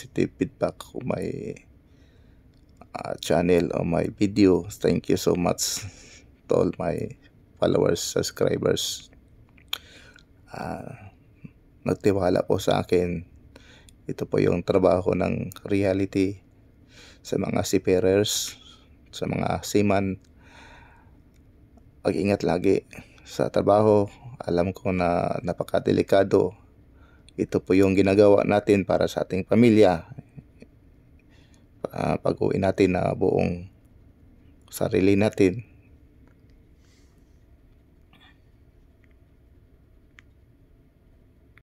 positive feedback kung may channel o my video. Thank you so much to all my followers, subscribers. Nagtiwala po sa akin. Ito po yung trabaho ng reality sa mga seafarers, sa mga seaman. Pag-ingat lagi sa trabaho. Alam ko na napakadelikado. Ito po yung ginagawa natin para sa ating pamilya. Pag-uwi natin na buong sarili natin.